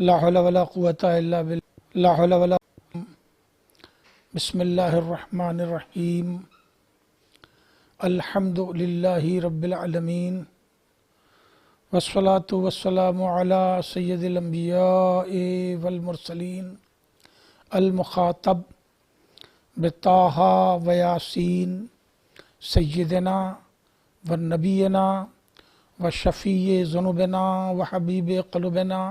لا حول ولا قوة إلا بالله لا حول ولا بسم الله الرحمن الرحيم الحمد لله رب العالمين والصلاة والسلام على سيد الأنبياء والمرسلين المخاطب بطه وياسين سيدنا ونبينا وشفيع ذنوبنا وحبيب قلوبنا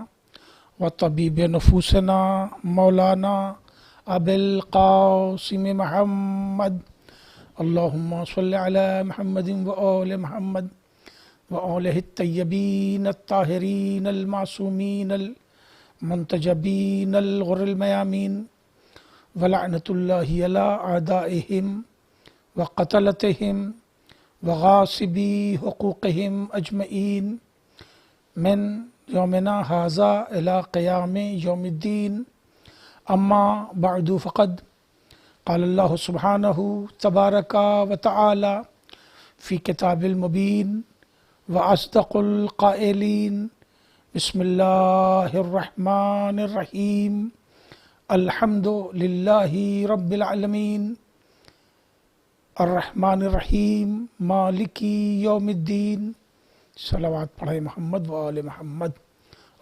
وطبيب نفوسنا مولانا أبي القاسم محمد اللهم صل على محمد وآل محمد وآله الطيبين الطاهرين المعصومين المنتجبين الغر الميامين ولعنة الله على أعدائهم وقتلتهم وغاصبي حقوقهم أجمعين من يومنا هذا إلى قيام يوم الدين أما بعد فقد قال الله سبحانه تبارك وتعالى في كتاب المبين وأصدق القائلين بسم الله الرحمن الرحيم الحمد لله رب العالمين الرحمن الرحیم مالکی یوم الدین صلوات پڑھیں محمد و آل محمد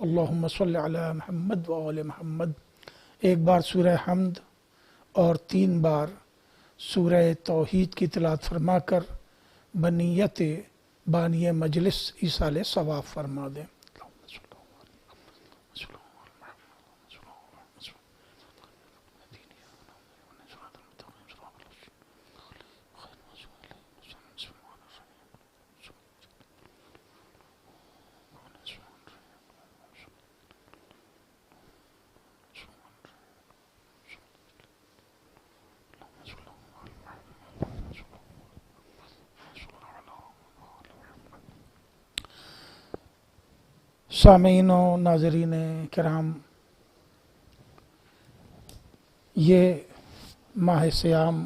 اللہم صل علی محمد و آل محمد۔ ایک بار سورہ حمد اور 3 بار سورہ توحید کی تلاوت فرما کر بنیت بانی مجلس ایصال ثواب فرما دیں۔ سامعین و ناظرین کرام، یہ ماہ صیام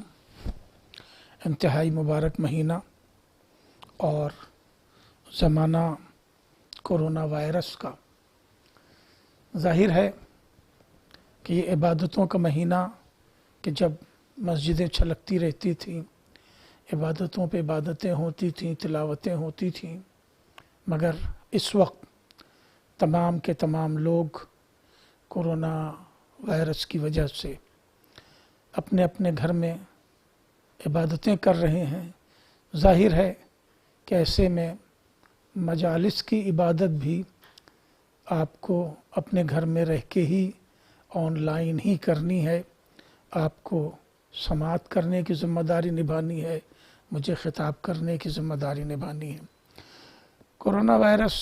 انتہائی مبارک مہینہ اور زمانہ کورونا وائرس کا ظاہر ہے کہ یہ عبادتوں کا مہینہ کہ جب مسجدیں چھلکتی رہتی تھیں، عبادتوں پہ عبادتیں ہوتی تھیں، تلاوتیں ہوتی تھیں، مگر اس وقت تمام کے تمام لوگ کورونا وائرس کی وجہ سے اپنے اپنے گھر میں عبادتیں کر رہے ہیں۔ ظاہر ہے کہ ایسے میں مجالس کی عبادت بھی آپ کو اپنے گھر میں رہ کے ہی آن لائن ہی کرنی ہے، آپ کو سماعت کرنے کی ذمہ داری نبھانی ہے، مجھے خطاب کرنے کی ذمہ داری نبھانی ہے۔ کورونا وائرس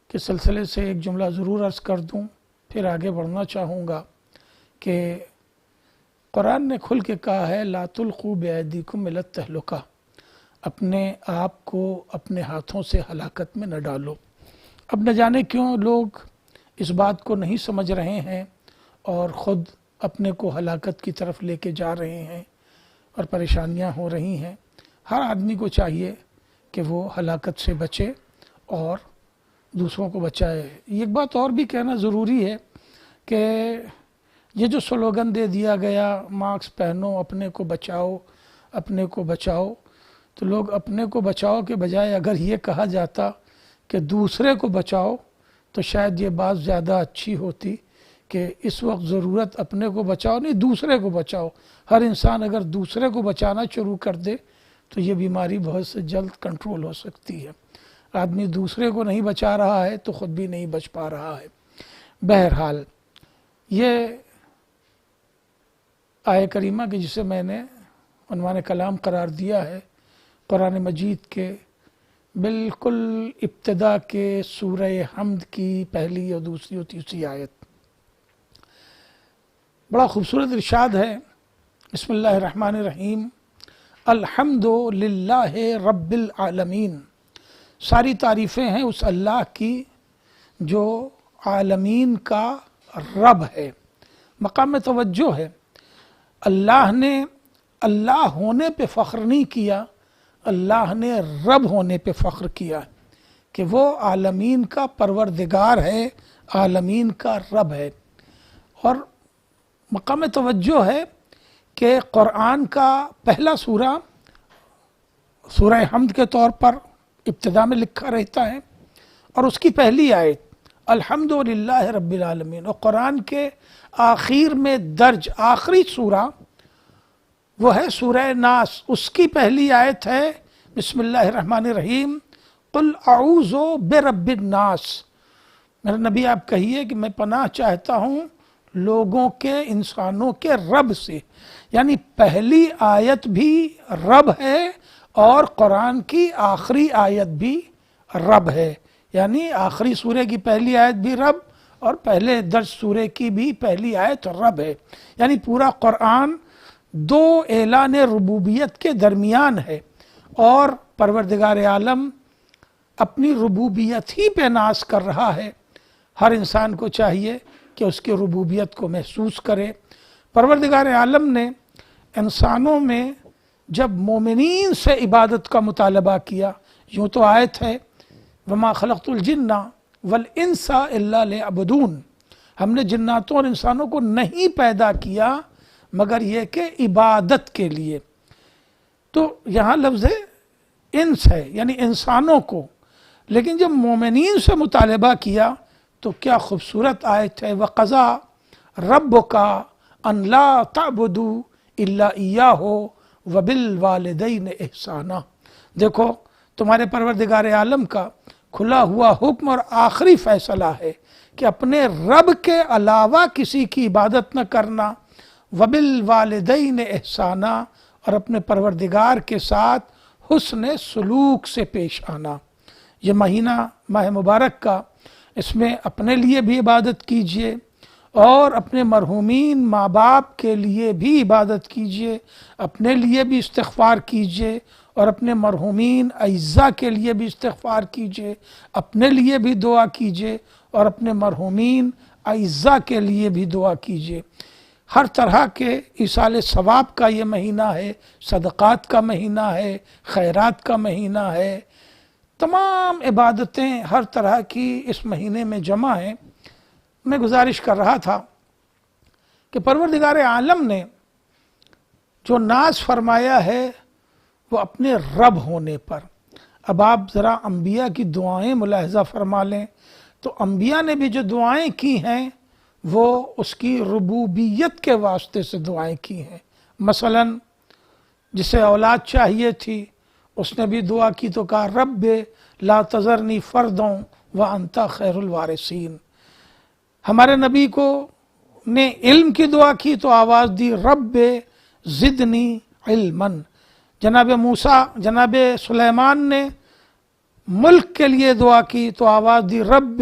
کے سلسلے سے ایک جملہ ضرور عرض کر دوں، پھر آگے بڑھنا چاہوں گا کہ قرآن نے کھل کے کہا ہے لا تلقوا بأیدیکم الی التہلکہ، اپنے آپ کو اپنے ہاتھوں سے ہلاکت میں نہ ڈالو۔ اب نہ جانے کیوں لوگ اس بات کو نہیں سمجھ رہے ہیں اور خود اپنے کو ہلاکت کی طرف لے کے جا رہے ہیں اور پریشانیاں ہو رہی ہیں۔ ہر آدمی کو چاہیے کہ وہ ہلاکت سے بچے اور دوسروں کو بچائے۔ ایک بات اور بھی کہنا ضروری ہے کہ یہ جو سلوگن دے دیا گیا ماسک پہنو اپنے کو بچاؤ اپنے کو بچاؤ، تو لوگ اپنے کو بچاؤ کے بجائے اگر یہ کہا جاتا کہ دوسرے کو بچاؤ تو شاید یہ بات زیادہ اچھی ہوتی کہ اس وقت ضرورت اپنے کو بچاؤ نہیں، دوسرے کو بچاؤ۔ ہر انسان اگر دوسرے کو بچانا شروع کر دے تو یہ بیماری بہت سے جلد کنٹرول ہو سکتی ہے۔ آدمی دوسرے کو نہیں بچا رہا ہے تو خود بھی نہیں بچ پا رہا ہے۔ بہرحال یہ آیہ کریمہ کی جسے میں نے عنوان کلام قرار دیا ہے، قرآن مجید کے بالکل ابتدا کے سورہ حمد کی پہلی اور دوسری اور تیسری آیت، بڑا خوبصورت ارشاد ہے۔ بسم اللہ الرحمن الرحیم الحمد للہ رب العالمین، ساری تعریفیں ہیں اس اللہ کی جو عالمین کا رب ہے، مقام توجہ ہے۔ اللہ نے اللہ ہونے پہ فخر نہیں کیا، اللہ نے رب ہونے پہ فخر کیا کہ وہ عالمین کا پروردگار ہے، عالمین کا رب ہے۔ اور مقام توجہ ہے کہ قرآن کا پہلا سورہ سورہ حمد کے طور پر ابتدا میں لکھا رہتا ہے، اور اس کی پہلی آیت الحمدللہ رب العالمین، اور قرآن کے آخر میں درج آخری سورہ وہ ہے سورہ ناس، اس کی پہلی آیت ہے بسم اللہ الرحمن الرحیم قل اعوذ برب الناس۔ میرے نبی آپ کہیے کہ میں پناہ چاہتا ہوں لوگوں کے، انسانوں کے رب سے، یعنی پہلی آیت بھی رب ہے اور قرآن کی آخری آیت بھی رب ہے، یعنی آخری سورے کی پہلی آیت بھی رب اور پہلے درج سورے کی بھی پہلی آیت رب ہے، یعنی پورا قرآن دو اعلان ربوبیت کے درمیان ہے، اور پروردگار عالم اپنی ربوبیت ہی پہ ناز کر رہا ہے۔ ہر انسان کو چاہیے کہ اس کی ربوبیت کو محسوس کرے۔ پروردگار عالم نے انسانوں میں جب مومنین سے عبادت کا مطالبہ کیا، یوں تو آیت ہے وَمَا خَلَقْتُ الْجِنَّ وَالْإِنسَ إِلَّا لِيَعْبُدُونَ، ہم نے جناتوں اور انسانوں کو نہیں پیدا کیا مگر یہ کہ عبادت کے لیے۔ تو یہاں لفظ انس ہے یعنی انسانوں کو، لیکن جب مومنین سے مطالبہ کیا تو کیا خوبصورت آیت ہے وَقَضَىٰ رَبُّكَ أَن لَا تَعْبُدُوا إِلَّا إِيَّاهُ وَبِالْوَالِدَيْنِ إِحْسَانًا۔ دیکھو تمہارے پروردگار عالم کا کھلا ہوا حکم اور آخری فیصلہ ہے کہ اپنے رب کے علاوہ کسی کی عبادت نہ کرنا، وَبِالْوَالِدَيْنِ إِحْسَانًا، اور اپنے پروردگار کے ساتھ حسن سلوک سے پیش آنا۔ یہ مہینہ ماہ مبارک کا، اس میں اپنے لیے بھی عبادت کیجئے اور اپنے مرحومین ماں باپ کے لیے بھی عبادت کیجئے، اپنے لیے بھی استغفار کیجئے اور اپنے مرحومین اعزاء کے لیے بھی استغفار کیجئے، اپنے لیے بھی دعا کیجئے اور اپنے مرحومین اعزاء کے لیے بھی دعا کیجئے۔ ہر طرح کے ایصال ثواب کا یہ مہینہ ہے، صدقات کا مہینہ ہے، خیرات کا مہینہ ہے، تمام عبادتیں ہر طرح کی اس مہینے میں جمع ہیں۔ میں گزارش کر رہا تھا کہ پروردگار عالم نے جو ناز فرمایا ہے وہ اپنے رب ہونے پر۔ اب آپ ذرا انبیاء کی دعائیں ملاحظہ فرما لیں تو انبیاء نے بھی جو دعائیں کی ہیں وہ اس کی ربوبیت کے واسطے سے دعائیں کی ہیں۔ مثلا جسے اولاد چاہیے تھی اس نے بھی دعا کی تو کہا رب لا تذرنی فردوں وانت خیر الوارثین۔ ہمارے نبی کو نے علم کی دعا کی تو آواز دی رب زدنی علما۔ جناب موسیٰ، جناب سلیمان نے ملک کے لیے دعا کی تو آواز دی رب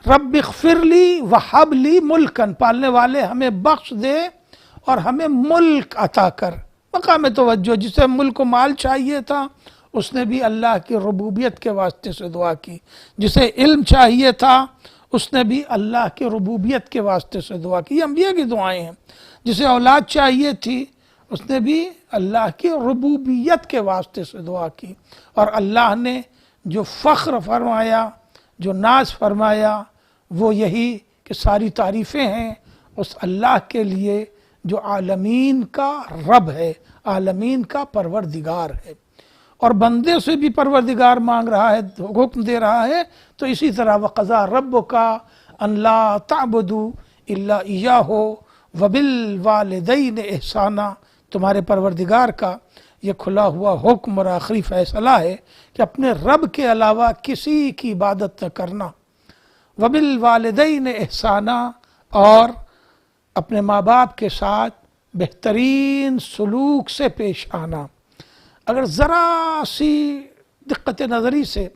اغفر لی وہب لی ملکن، پالنے والے ہمیں بخش دے اور ہمیں ملک عطا کر۔ مقام توجہ، جسے ملک و مال چاہیے تھا اس نے بھی اللہ کی ربوبیت کے واسطے سے دعا کی، جسے علم چاہیے تھا اس نے بھی اللہ کے ربوبیت کے واسطے سے دعا کی۔ یہ انبیاء کی دعائیں ہیں۔ جسے اولاد چاہیے تھی اس نے بھی اللہ کی ربوبیت کے واسطے سے دعا کی، اور اللہ نے جو فخر فرمایا، جو ناز فرمایا وہ یہی کہ ساری تعریفیں ہیں اس اللہ کے لیے جو عالمین کا رب ہے، عالمین کا پروردگار ہے، اور بندے سے بھی پروردگار مانگ رہا ہے، حکم دے رہا ہے۔ تو اسی طرح وَقَضَىٰ رَبُّكَ أَن لَا تَعْبُدُوا إِلَّا إِيَّاهُ وَبِالْوَالِدَيْنِ إِحْسَانًا، تمہارے پروردگار کا یہ کھلا ہوا حکم اور آخری فیصلہ ہے کہ اپنے رب کے علاوہ کسی کی عبادت نہ کرنا، وَبِالْوَالِدَيْنِ إِحْسَانًا، اور اپنے ماں باپ کے ساتھ بہترین سلوک سے پیش آنا۔ اگر ذرا سی دقت نظری سے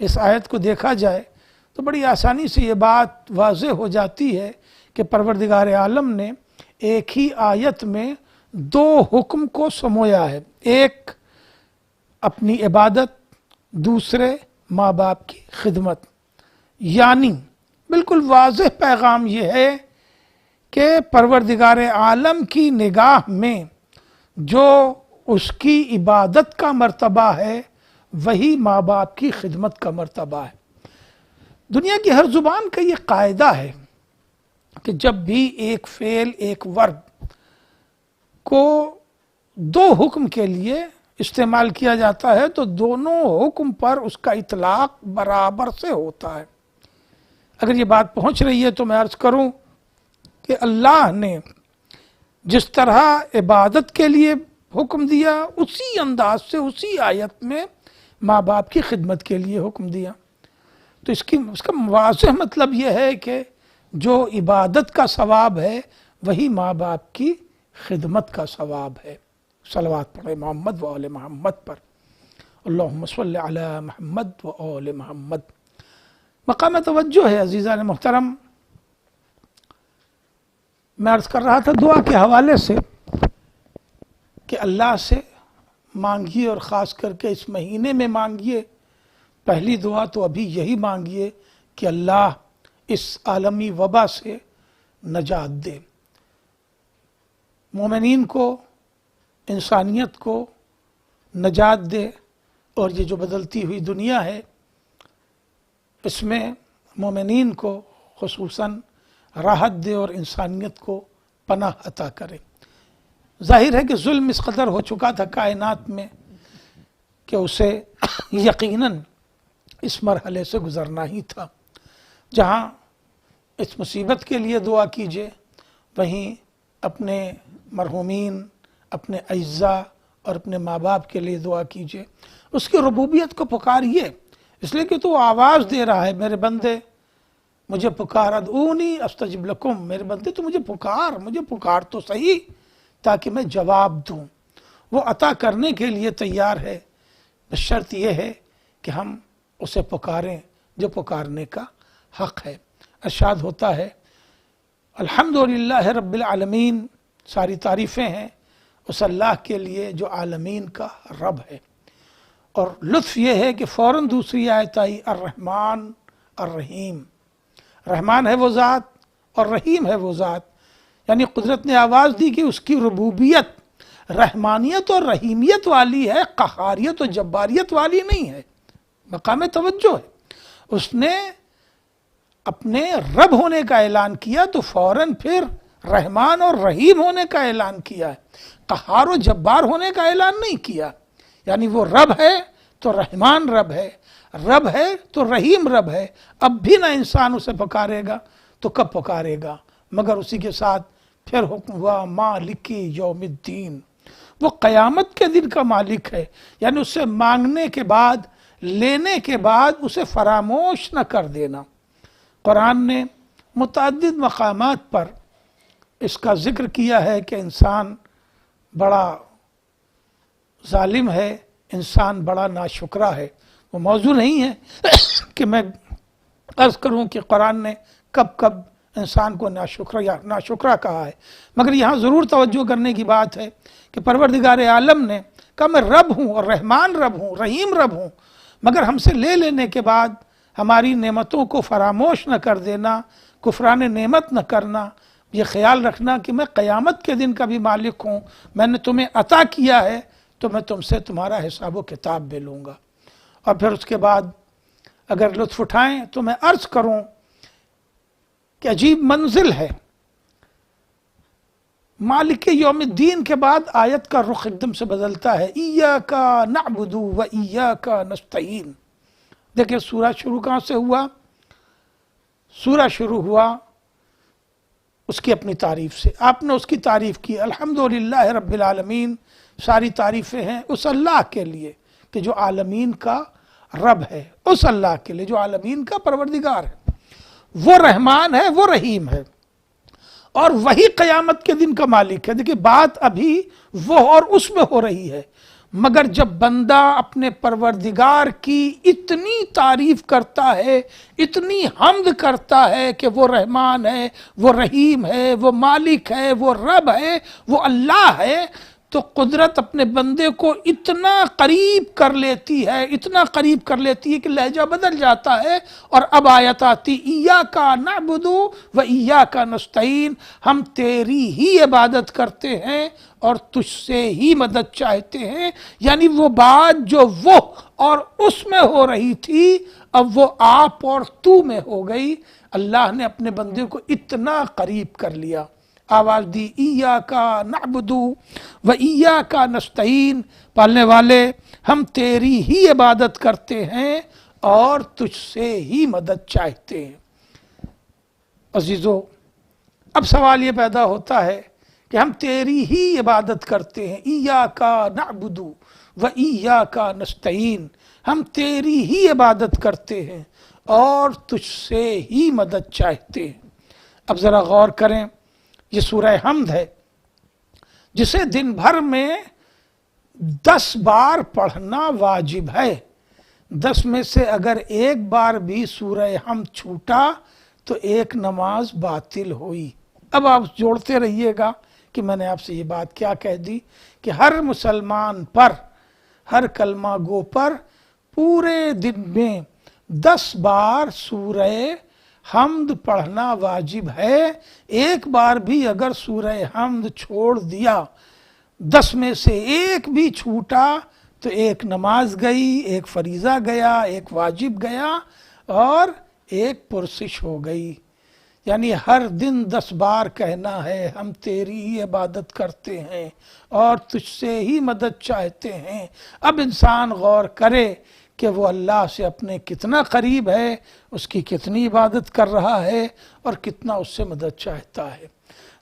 اس آیت کو دیکھا جائے تو بڑی آسانی سے یہ بات واضح ہو جاتی ہے کہ پروردگار عالم نے ایک ہی آیت میں دو حکم کو سمویا ہے، ایک اپنی عبادت، دوسرے ماں باپ کی خدمت۔ یعنی بالکل واضح پیغام یہ ہے کہ پروردگار عالم کی نگاہ میں جو اس کی عبادت کا مرتبہ ہے وہی ماں باپ کی خدمت کا مرتبہ ہے۔ دنیا کی ہر زبان کا یہ قاعدہ ہے کہ جب بھی ایک فعل ایک ورب کو دو حکم کے لیے استعمال کیا جاتا ہے تو دونوں حکم پر اس کا اطلاق برابر سے ہوتا ہے۔ اگر یہ بات پہنچ رہی ہے تو میں عرض کروں کہ اللہ نے جس طرح عبادت کے لیے حکم دیا اسی انداز سے اسی آیت میں ماں باپ کی خدمت کے لیے حکم دیا۔ تو اس کا واضح مطلب یہ ہے کہ جو عبادت کا ثواب ہے وہی ماں باپ کی خدمت کا ثواب ہے۔ صلوات پڑھیں محمد و آل محمد پر، اللہم صلی علی محمد و آل محمد۔ مقام توجہ ہے عزیزان محترم، میں عرض کر رہا تھا دعا کے حوالے سے کہ اللہ سے مانگیے، اور خاص کر کے اس مہینے میں مانگیے۔ پہلی دعا تو ابھی یہی مانگیے کہ اللہ اس عالمی وبا سے نجات دے، مومنین کو، انسانیت کو نجات دے، اور یہ جو بدلتی ہوئی دنیا ہے اس میں مومنین کو خصوصاً راحت دے اور انسانیت کو پناہ عطا کرے۔ ظاہر ہے کہ ظلم اس قدر ہو چکا تھا کائنات میں کہ اسے یقیناً اس مرحلے سے گزرنا ہی تھا۔ جہاں اس مصیبت کے لیے دعا کیجیے، وہیں اپنے مرحومین، اپنے اعزاء اور اپنے ماں باپ کے لیے دعا کیجیے۔ اس کی ربوبیت کو پکاریے، اس لیے کہ تو آواز دے رہا ہے، میرے بندے مجھے پکار، ادعونی استجب لکم، میرے بندے تو مجھے پکار تو صحیح تاکہ میں جواب دوں۔ وہ عطا کرنے کے لیے تیار ہے، بس شرط یہ ہے کہ ہم اسے پکاریں جو پکارنے کا حق ہے۔ ارشاد ہوتا ہے الحمدللہ رب العالمین، ساری تعریفیں ہیں اس اللہ کے لیے جو عالمین کا رب ہے۔ اور لطف یہ ہے کہ فوراً دوسری آیت آئی الرحمن الرحیم، رحمان ہے وہ ذات اور رحیم ہے وہ ذات، یعنی قدرت نے آواز دی کہ اس کی ربوبیت رحمانیت اور رحیمیت والی ہے، قہاریت اور جباریت والی نہیں ہے۔ مقام توجہ ہے، اس نے اپنے رب ہونے کا اعلان کیا تو فوراً پھر رحمان اور رحیم ہونے کا اعلان کیا ہے، قہار و جبار ہونے کا اعلان نہیں کیا۔ یعنی وہ رب ہے تو رحمان رب ہے، رب ہے تو رحیم رب ہے۔ اب بھی نہ انسان اسے پکارے گا تو کب پکارے گا، مگر اسی کے ساتھ پھر حکم ہوا مالک یوم الدین، وہ قیامت کے دن کا مالک ہے۔ یعنی اس سے مانگنے کے بعد، لینے کے بعد اسے فراموش نہ کر دینا۔ قرآن نے متعدد مقامات پر اس کا ذکر کیا ہے کہ انسان بڑا ظالم ہے، انسان بڑا ناشکرہ ہے۔ وہ موضوع نہیں ہے کہ میں عرض کروں کہ قرآن نے کب کب انسان کو ناشکرہ کہا ہے، مگر یہاں ضرور توجہ کرنے کی بات ہے کہ پروردگار عالم نے کہا میں رب ہوں اور رحمان رب ہوں، رحیم رب ہوں، مگر ہم سے لے لینے کے بعد ہماری نعمتوں کو فراموش نہ کر دینا، کفران نعمت نہ کرنا۔ یہ خیال رکھنا کہ میں قیامت کے دن کا بھی مالک ہوں، میں نے تمہیں عطا کیا ہے تو میں تم سے تمہارا حساب و کتاب بھی لوں گا۔ اور پھر اس کے بعد اگر لطف اٹھائیں تو میں عرض کروں کہ عجیب منزل ہے، مالک یوم الدین کے بعد آیت کا رخ ایک دم سے بدلتا ہے، ایاک نعبد و ایاک نستعین۔ دیکھیں سورہ شروع کہاں سے ہوا؟ سورہ شروع ہوا اس کی اپنی تعریف سے، آپ نے اس کی تعریف کی، الحمدللہ رب العالمین، ساری تعریفیں ہیں اس اللہ کے لیے کہ جو عالمین کا رب ہے، اس اللہ کے لیے جو عالمین کا پروردگار ہے، وہ رحمان ہے، وہ رحیم ہے، اور وہی قیامت کے دن کا مالک ہے۔ دیکھیں بات ابھی وہ اور اس میں ہو رہی ہے، مگر جب بندہ اپنے پروردگار کی اتنی تعریف کرتا ہے، اتنی حمد کرتا ہے کہ وہ رحمان ہے، وہ رحیم ہے، وہ مالک ہے، وہ رب ہے، وہ اللہ ہے، تو قدرت اپنے بندے کو اتنا قریب کر لیتی ہے، اتنا قریب کر لیتی ہے کہ لہجہ بدل جاتا ہے، اور اب آیت آتی ایاک نعبد و ایاک نستعین، ہم تیری ہی عبادت کرتے ہیں اور تجھ سے ہی مدد چاہتے ہیں۔ یعنی وہ بات جو وہ اور اس میں ہو رہی تھی اب وہ آپ اور تو میں ہو گئی. اللہ نے اپنے بندے کو اتنا قریب کر لیا. آواز دی ایاکا نعبد و ایاکا نستعین، پالنے والے ہم تیری ہی عبادت کرتے ہیں اور تجھ سے ہی مدد چاہتے ہیں. عزیزو، اب سوال یہ پیدا ہوتا ہے کہ ہم تیری ہی عبادت کرتے ہیں. ایاکا نعبد و ایاکا نستعین، ہم تیری ہی عبادت کرتے ہیں اور تجھ سے ہی مدد چاہتے ہیں. اب ذرا غور کریں، یہ سورہ حمد ہے جسے دن بھر میں 10 بار پڑھنا واجب ہے. 10 میں سے اگر ایک بار بھی سورہ حمد چھوٹا تو ایک نماز باطل ہوئی. اب آپ جوڑتے رہیے گا کہ میں نے آپ سے یہ بات کیا کہہ دی کہ ہر مسلمان پر، ہر کلمہ گو پر پورے دن میں 10 بار سورہ حمد پڑھنا واجب ہے. ایک بار بھی اگر سورہ حمد چھوڑ دیا، 10 میں سے ایک بھی چھوٹا تو ایک نماز گئی، ایک فریضہ گیا، ایک واجب گیا اور ایک پرسش ہو گئی. یعنی ہر دن 10 بار کہنا ہے ہم تیری ہی عبادت کرتے ہیں اور تجھ سے ہی مدد چاہتے ہیں. اب انسان غور کرے کہ وہ اللہ سے اپنے کتنا قریب ہے، اس کی کتنی عبادت کر رہا ہے اور کتنا اس سے مدد چاہتا ہے.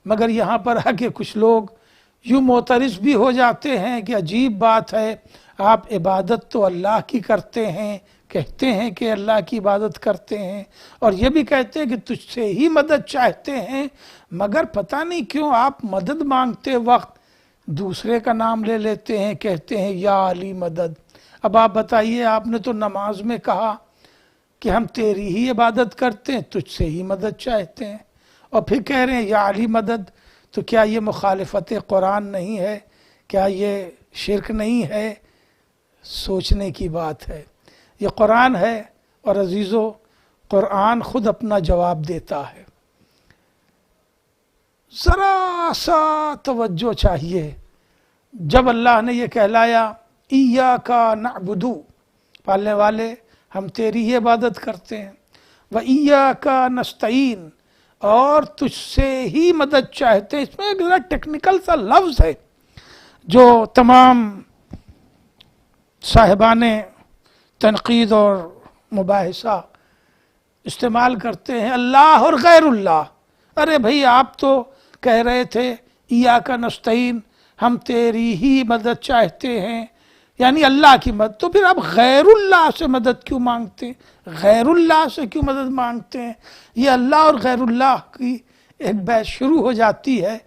مگر یہاں پر ہے کہ کچھ لوگ یوں معترض بھی ہو جاتے ہیں کہ عجیب بات ہے، آپ عبادت تو اللہ کی کرتے ہیں، کہتے ہیں کہ اللہ کی عبادت کرتے ہیں اور یہ بھی کہتے ہیں کہ تجھ سے ہی مدد چاہتے ہیں، مگر پتہ نہیں کیوں آپ مدد مانگتے وقت دوسرے کا نام لے لیتے ہیں، کہتے ہیں یا علی مدد. اب آپ بتائیے، آپ نے تو نماز میں کہا کہ ہم تیری ہی عبادت کرتے ہیں، تجھ سے ہی مدد چاہتے ہیں، اور پھر کہہ رہے ہیں یا علی مدد. تو کیا یہ مخالفت قرآن نہیں ہے؟ کیا یہ شرک نہیں ہے؟ سوچنے کی بات ہے. یہ قرآن ہے اور عزیزو، قرآن خود اپنا جواب دیتا ہے. ذرا سا توجہ چاہیے. جب اللہ نے یہ کہلایا ایاکا نعبد، پالنے والے ہم تیری ہی عبادت کرتے ہیں، و ایاکا نستعین، اور تجھ سے ہی مدد چاہتے ہیں. اس میں ایک ذرا ٹیکنیکل سا لفظ ہے جو تمام صاحبان تنقید اور مباحثہ استعمال کرتے ہیں، اللہ اور غیر اللہ. ارے بھئی آپ تو کہہ رہے تھے ایاکا نستعین، ہم تیری ہی مدد چاہتے ہیں، یعنی اللہ کی مدد، تو پھر آپ غیر اللہ سے مدد کیوں مانگتے ہیں؟ غیر اللہ سے کیوں مدد مانگتے ہیں؟ یہ اللہ اور غیر اللہ کی ایک بحث شروع ہو جاتی ہے.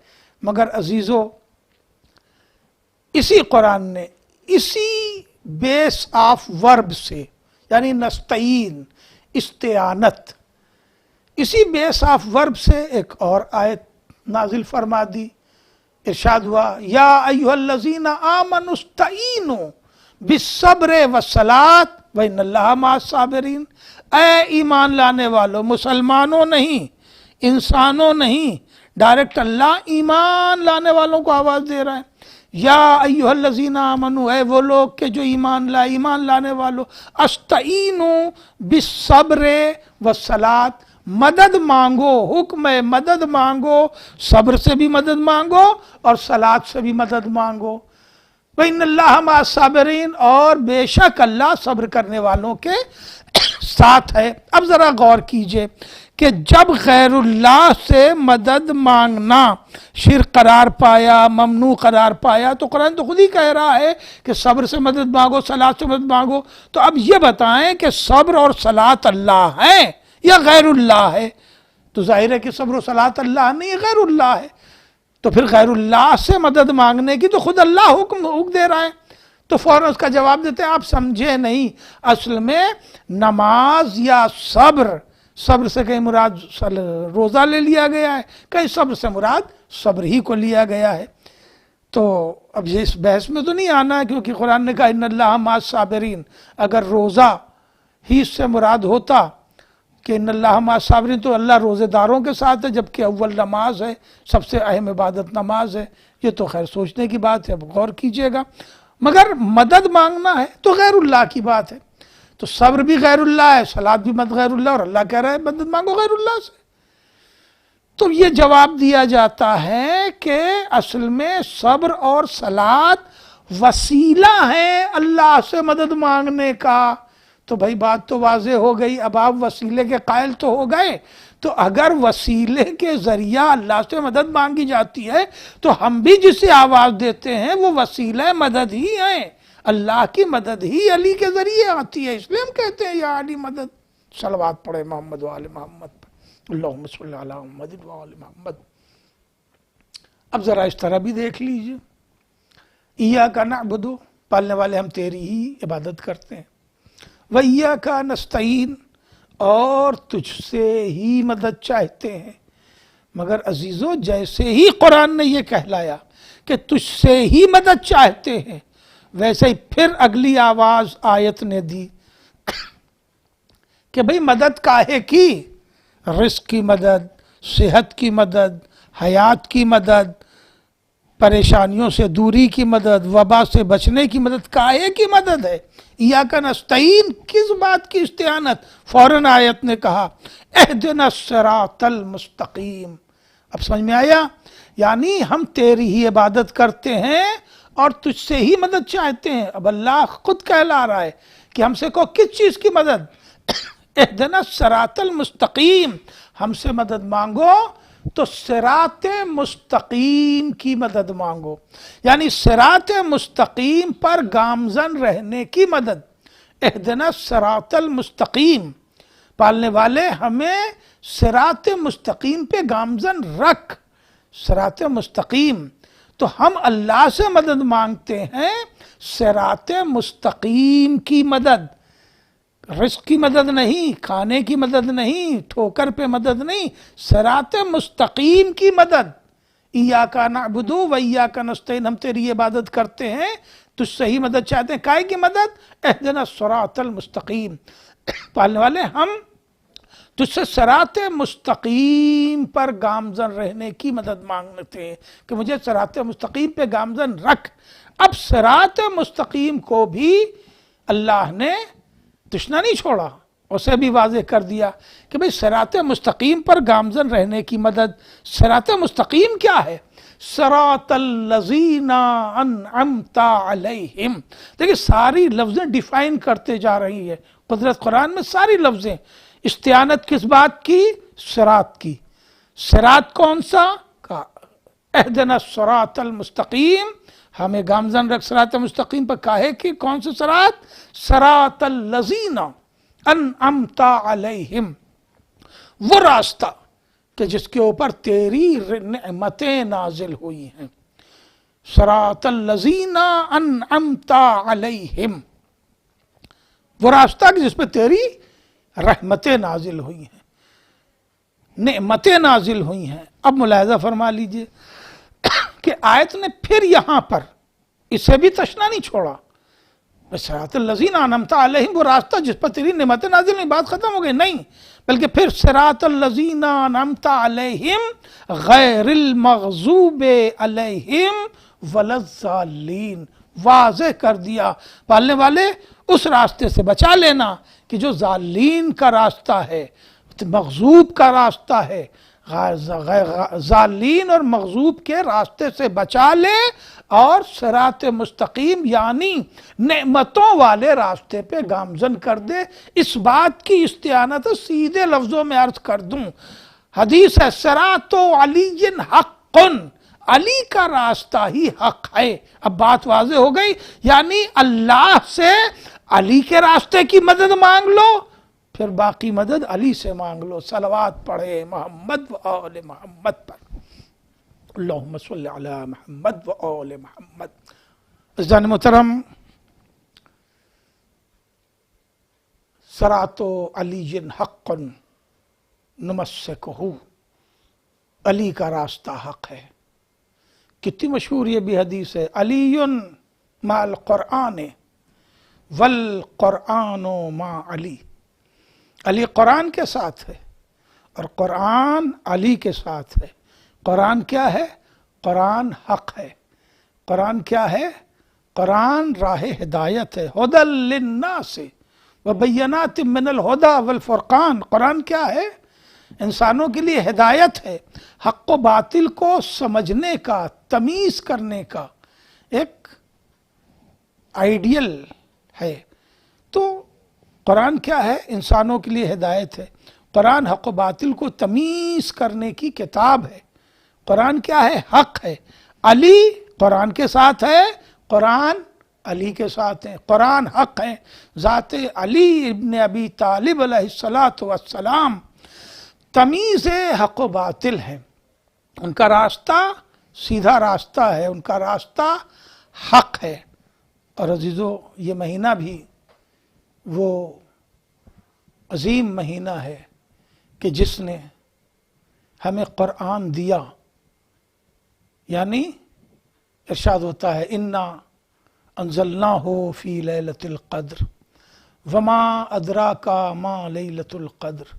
مگر عزیزو، اسی قرآن نے اسی بیس آف ورب سے، یعنی نستعین، استعانت، اسی بیس آف ورب سے ایک اور آیت نازل فرما دی. ارشاد ہوا یا ایھا الذین آمنوا استعینوا بالصبر والصلاۃ وان اللہ مع الصابرین. اے ایمان لانے والو، مسلمانوں نہیں، انسانوں نہیں، ڈائریکٹ اللہ ایمان لانے والوں کو آواز دے رہا ہے. یا ایھا الذین آمنوا، اے وہ لوگ کہ جو ایمان لائے، ایمان لانے والو، استعینوا بالصبر والصلاۃ، مدد مانگو، حکم ہے مدد مانگو، صبر سے بھی مدد مانگو اور صلاۃ سے بھی مدد مانگو. وَإِنَّ اللَّهَ مَعَ الصَّابِرِينَ، اور بے شک اللہ صبر کرنے والوں کے ساتھ ہے. اب ذرا غور کیجئے کہ جب غیر اللہ سے مدد مانگنا شرک قرار پایا، ممنوع قرار پایا، تو قرآن تو خود ہی کہہ رہا ہے کہ صبر سے مدد مانگو، صلاۃ سے مدد مانگو. تو اب یہ بتائیں کہ صبر اور صلاۃ اللہ ہیں یا غیر اللہ ہے؟ تو ظاہر ہے کہ صبر و صلاۃ اللہ نہیں، غیر اللہ ہے. تو پھر غیر اللہ سے مدد مانگنے کی تو خود اللہ حکم دے رہا ہے. تو فوراً اس کا جواب دیتے ہیں آپ سمجھے نہیں، اصل میں نماز یا صبر، صبر سے کہیں مراد روزہ لے لیا گیا ہے، کہیں صبر سے مراد صبر ہی کو لیا گیا ہے. تو اب یہ اس بحث میں تو نہیں آنا ہے، کیونکہ قرآن نے کہا ان اللہ مع الصابرین. اگر روزہ ہی اس سے مراد ہوتا کہ ان اللہ مع الصابرین، تو اللہ روزے داروں کے ساتھ ہے، جبکہ اول نماز ہے، سب سے اہم عبادت نماز ہے. یہ تو خیر سوچنے کی بات ہے، اب غور کیجئے گا. مگر مدد مانگنا ہے تو غیر اللہ کی بات ہے. تو صبر بھی غیر اللہ ہے، صلات بھی مت غیر اللہ، اور اللہ کہہ رہا ہے مدد مانگو غیر اللہ سے۔ تو یہ جواب دیا جاتا ہے کہ اصل میں صبر اور صلات وسیلہ ہے اللہ سے مدد مانگنے کا۔ تو بھائی بات تو واضح ہو گئی، اب آپ وسیلے کے قائل تو ہو گئے، تو اگر وسیلے کے ذریعہ اللہ سے مدد مانگی جاتی ہے تو ہم بھی جسے آواز دیتے ہیں وہ وسیلہ مدد ہی ہیں، اللہ کی مدد ہی علی کے ذریعے آتی ہے، اس لیے ہم کہتے ہیں یا علی مدد۔ صلوات پڑھے محمد و آل محمد پر، اللہم صلی علی محمد و آل محمد۔ اب ذرا اس طرح بھی دیکھ لیجئے، ایاک نعبد، پالنے والے ہم تیری ہی عبادت کرتے ہیں، وایاک نستعین، اور تجھ سے ہی مدد چاہتے ہیں۔ مگر عزیزو جیسے ہی قرآن نے یہ کہلایا کہ تجھ سے ہی مدد چاہتے ہیں، ویسے ہی پھر اگلی آواز آیت نے دی کہ بھئی مدد کاہے کی؟ رزق کی مدد، صحت کی مدد، حیات کی مدد، پریشانیوں سے دوری کی مدد، وبا سے بچنے کی مدد، کاہے کی مدد ہے؟ ایاک نستعین، کس بات کی استعانت؟ فوراً آیت نے کہا اہدنا الصراط المستقیم۔ اب سمجھ میں آیا؟ یعنی ہم تیری ہی عبادت کرتے ہیں اور تجھ سے ہی مدد چاہتے ہیں۔ اب اللہ خود کہلا رہا ہے کہ ہم سے کہو کس چیز کی مدد؟ اہدنا الصراط المستقیم، ہم سے مدد مانگو تو صراط مستقیم کی مدد مانگو، یعنی صراط مستقیم پر گامزن رہنے کی مدد۔ اہدنا الصراط المستقیم، پالنے والے ہمیں صراط مستقیم پہ گامزن رکھ، صراط مستقیم۔ تو ہم اللہ سے مدد مانگتے ہیں صراط مستقیم کی مدد، رزق کی مدد نہیں، کھانے کی مدد نہیں، ٹھوکر پہ مدد نہیں، صراط مستقیم کی مدد۔ ایاک نعبد و ایاک نستعین، ہم تیری عبادت کرتے ہیں، تجھ سے ہی مدد چاہتے ہیں، کائے کی مدد؟ اہدنا الصراط المستقیم، پالنے والے ہم تجھ سے صراط مستقیم پر گامزن رہنے کی مدد مانگتے ہیں کہ مجھے صراط مستقیم پہ گامزن رکھ۔ اب صراط مستقیم کو بھی اللہ نے تشنا نہیں چھوڑا، اسے بھی واضح کر دیا کہ بھئی صراط مستقیم پر گامزن رہنے کی مدد۔ صراط مستقیم کیا ہے؟ صراط الذین انعمت علیہم۔ دیکھیں ساری لفظیں ڈیفائن کرتے جا رہی ہے قدرت قرآن میں، ساری لفظیں۔ استعانت کس بات کی؟ صراط کی۔ صراط کون سا؟ اہدنا الصراط المستقیم، ہمیں گامزن رکھ صراط مستقیم پر، کاہے کی؟ کون سے صراط؟ صراط الذین انعمت علیہم، وہ راستہ کہ جس کے اوپر تیری نعمتیں نازل ہوئی ہیں۔ صراط الذین انعمت علیہم، وہ راستہ کہ جس پہ تیری رحمتیں نازل ہوئی ہیں، نعمتیں نازل ہوئی ہیں۔ اب ملاحظہ فرما لیجئے کہ آیت نے پھر یہاں پر اسے بھی تشنا نہیں چھوڑا، صراط الذین انعمت علیہم، وہ راستہ جس پر تیری نعمتیں نازل ہوئی، بات ختم ہو گئی؟ نہیں، بلکہ پھر صراط الذین انعمت علیہم غیر المغضوب علیہم ولا الضالین، واضح کر دیا پالنے والے اس راستے سے بچا لینا کہ جو ضالین کا راستہ ہے، مغضوب کا راستہ ہے، ضالین اور مغضوب کے راستے سے بچا لے، اور صراط مستقیم یعنی نعمتوں والے راستے پہ گامزن کر دے۔ اس بات کی استعانت سیدھے لفظوں میں عرض کر دوں، حدیث ہے صراط علی حق، علی کا راستہ ہی حق ہے۔ اب بات واضح ہو گئی، یعنی اللہ سے علی کے راستے کی مدد مانگ لو، پھر باقی مدد علی سے مانگ لو۔ صلوات پڑھے محمد و آل محمد پر، اللہم صلی علی محمد و آل محمد۔ عزیزان محترم، صراط علی حق نمسکہ، علی کا راستہ حق ہے۔ کتنی مشہور یہ بھی حدیث ہے، علی مع القرآن والقرآن مع علی، علی قرآن کے ساتھ ہے اور قرآن علی کے ساتھ ہے۔ قرآن کیا ہے؟ قرآن حق ہے۔ قرآن کیا ہے؟ قرآن راہ ہدایت ہے، ھدی للناس، وَبَيِّنَاتٍ مِّنَ الْهُدَى وَالْفُرْقَانِ، قرآن کیا ہے؟ انسانوں کے لیے ہدایت ہے، حق و باطل کو سمجھنے کا، تمیز کرنے کا ایک آئیڈیل ہے۔ تو قرآن کیا ہے؟ انسانوں کے لیے ہدایت ہے۔ قرآن حق و باطل کو تمیز کرنے کی کتاب ہے۔ قرآن کیا ہے؟ حق ہے۔ علی قرآن کے ساتھ ہے، قرآن علی کے ساتھ ہے، قرآن حق ہے۔ ذات علی ابن ابی طالب علیہ السلام تمیز حق و باطل ہے، ان کا راستہ سیدھا راستہ ہے، ان کا راستہ حق ہے۔ اور عزیزو، یہ مہینہ بھی وہ عظیم مہینہ ہے کہ جس نے ہمیں قرآن دیا، یعنی ارشاد ہوتا ہے انا انزلناہ فی لیلۃ القدر وما ادراک ما لیلۃ القدر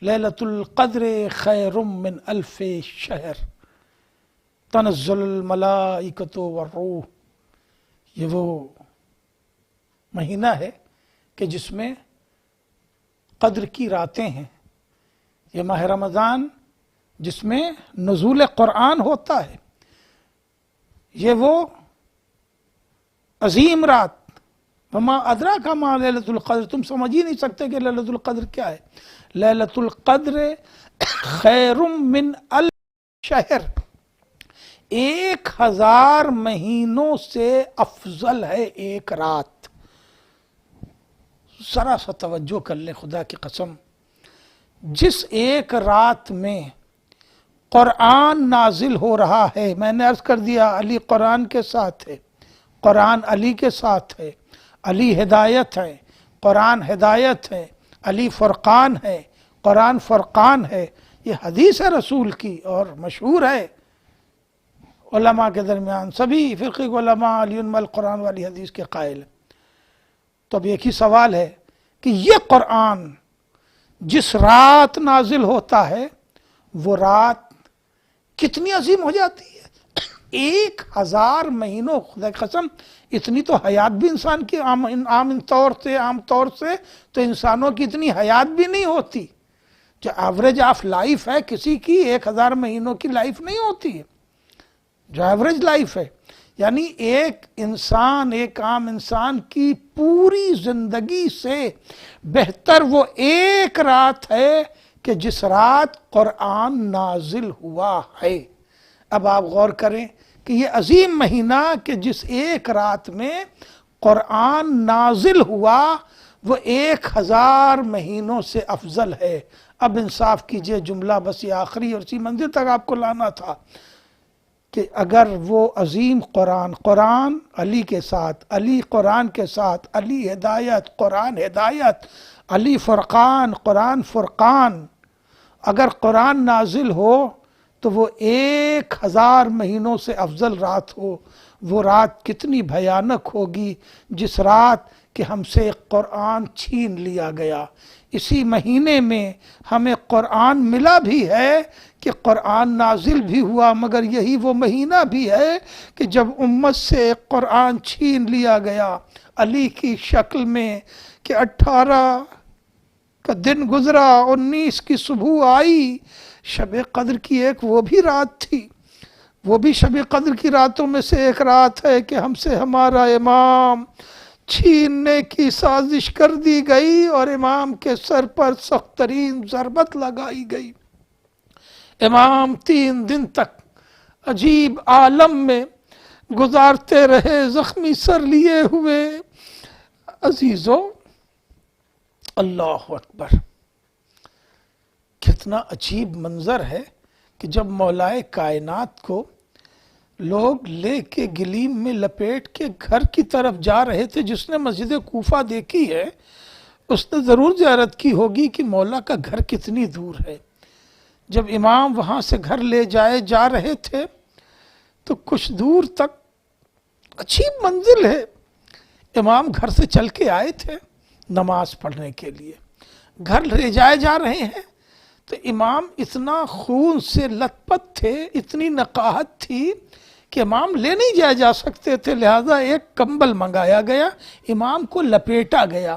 لیلۃ القدر خیر من الف شہر تنزل الملائکۃ والروح۔ یہ وہ مہینہ ہے کہ جس میں قدر کی راتیں ہیں، یہ ماہ رمضان جس میں نزول قرآن ہوتا ہے، یہ وہ عظیم رات، وما ادراک ما لیلۃ القدر، تم سمجھ ہی نہیں سکتے کہ لیلۃ القدر کیا ہے۔ لیلۃ القدر خیر من الف شہر، 1000 مہینوں سے افضل ہے ایک رات۔ ذرا سا توجہ کر لیں، خدا کی قسم، جس ایک رات میں قرآن نازل ہو رہا ہے، میں نے عرض کر دیا علی قرآن کے ساتھ ہے، قرآن علی کے ساتھ ہے، علی ہدایت ہے، قرآن ہدایت ہے، علی فرقان ہے، قرآن فرقان ہے۔ یہ حدیث ہے رسول کی اور مشہور ہے علماء کے درمیان، سبھی فقہ علماء علی القرآن والی حدیث کے قائل ہیں۔ تو اب ایک ہی سوال ہے کہ یہ قرآن جس رات نازل ہوتا ہے وہ رات کتنی عظیم ہو جاتی ہے؟ 1000 مہینوں، خدا کی قسم اتنی تو حیات بھی انسان کی عام طور سے تو انسانوں کی اتنی حیات بھی نہیں ہوتی۔ جو ایوریج آف لائف ہے کسی کی 1000 مہینوں کی لائف نہیں ہوتی ہے، جو ایوریج لائف ہے، یعنی ایک انسان، ایک عام انسان کی پوری زندگی سے بہتر وہ ایک رات ہے کہ جس رات قرآن نازل ہوا ہے۔ اب آپ غور کریں کہ یہ عظیم مہینہ کہ جس ایک رات میں قرآن نازل ہوا وہ 1000 مہینوں سے افضل ہے۔ اب انصاف کیجئے، جملہ بس یہ آخری اور اسی منزل تک آپ کو لانا تھا کہ اگر وہ عظیم قرآن علی کے ساتھ، علی قرآن کے ساتھ، علی ہدایت، قرآن ہدایت، علی فرقان، قرآن فرقان، اگر قرآن نازل ہو تو وہ 1000 مہینوں سے افضل رات ہو، وہ رات کتنی بھیانک ہوگی جس رات کہ ہم سے قرآن چھین لیا گیا۔ اسی مہینے میں ہمیں قرآن ملا بھی ہے کہ قرآن نازل بھی ہوا، مگر یہی وہ مہینہ بھی ہے کہ جب امت سے قرآن چھین لیا گیا علی کی شکل میں، کہ 18 کا دن گزرا، 19 کی صبح آئی، شب قدر کی ایک وہ بھی رات تھی، وہ بھی شب قدر کی راتوں میں سے ایک رات ہے کہ ہم سے ہمارا امام چھیننے کی سازش کر دی گئی اور امام کے سر پر سخت ترین ضربت لگائی گئی۔ امام 3 دن تک عجیب عالم میں گزارتے رہے، زخمی سر لیے ہوئے۔ عزیزو، اللہ اکبر، کتنا عجیب منظر ہے کہ جب مولائے کائنات کو لوگ لے کے گلیم میں لپیٹ کے گھر کی طرف جا رہے تھے، جس نے مسجد کوفہ دیکھی ہے اس نے ضرور زیارت کی ہوگی کہ مولا کا گھر کتنی دور ہے۔ جب امام وہاں سے گھر لے جا رہے تھے تو کچھ دور تک عجیب منزل ہے، امام گھر سے چل کے آئے تھے نماز پڑھنے کے لیے، گھر لے جا رہے ہیں تو امام اتنا خون سے لت پت تھے، اتنی نقاہت تھی کہ امام لے نہیں جا سکتے تھے، لہذا ایک کمبل منگایا گیا، امام کو لپیٹا گیا۔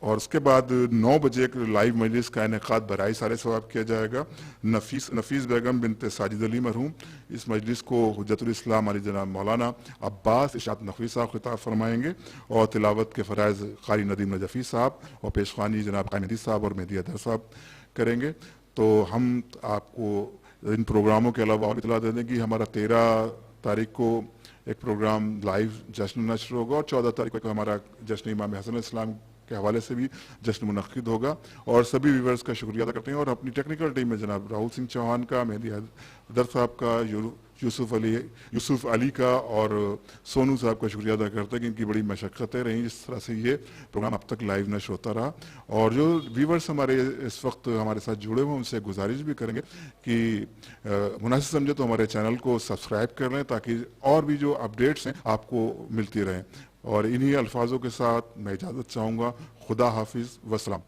اور اس کے بعد 9 بجے ایک لائیو مجلس کا انعقاد برائے سارے ثواب کیا جائے گا. نفیس بیگم بنت ساجد علی مرحوم، اس مجلس کو حجت الاسلام علی جناب مولانا عباس ارشاد نقوی صاحب خطاب فرمائیں گے، اور تلاوت کے فرائض قاری ندیم نجفی صاحب اور پیشخوانی جناب قائم مہدی صاحب اور مہدی اطہر صاحب کریں گے. تو ہم آپ کو ان پروگراموں کے علاوہ اور اطلاع دے دیں کہ ہمارا 13 تاریخ کو ایک پروگرام لائیو جشن نشر ہوگا، اور 14 تاریخ کو ہمارا جشن امام حسن علیہ السلام کے حوالے سے بھی جشن منعقد ہوگا. اور سبھی ویورز کا شکریہ ادا کرتے ہیں، اور اپنی ٹیکنیکل ٹیم میں جناب راہل سنگھ چوہان کا، مہدی حیدر صاحب کا، یوسف علی کا اور سونو صاحب کا شکریہ ادا کرتے ہیں کہ ان کی بڑی مشقتیں رہیں جس طرح سے یہ پروگرام اب تک لائیو نشر ہوتا رہا. اور جو ویورز ہمارے اس وقت ہمارے ساتھ جڑے ہوئے ہیں ان سے گزارش بھی کریں گے کہ مناسب سمجھے تو ہمارے چینل کو سبسکرائب کر لیں تاکہ اور بھی جو اپڈیٹس ہیں آپ کو ملتی رہیں. اور انہی الفاظوں کے ساتھ میں اجازت چاہوں گا. خدا حافظ، وسلام.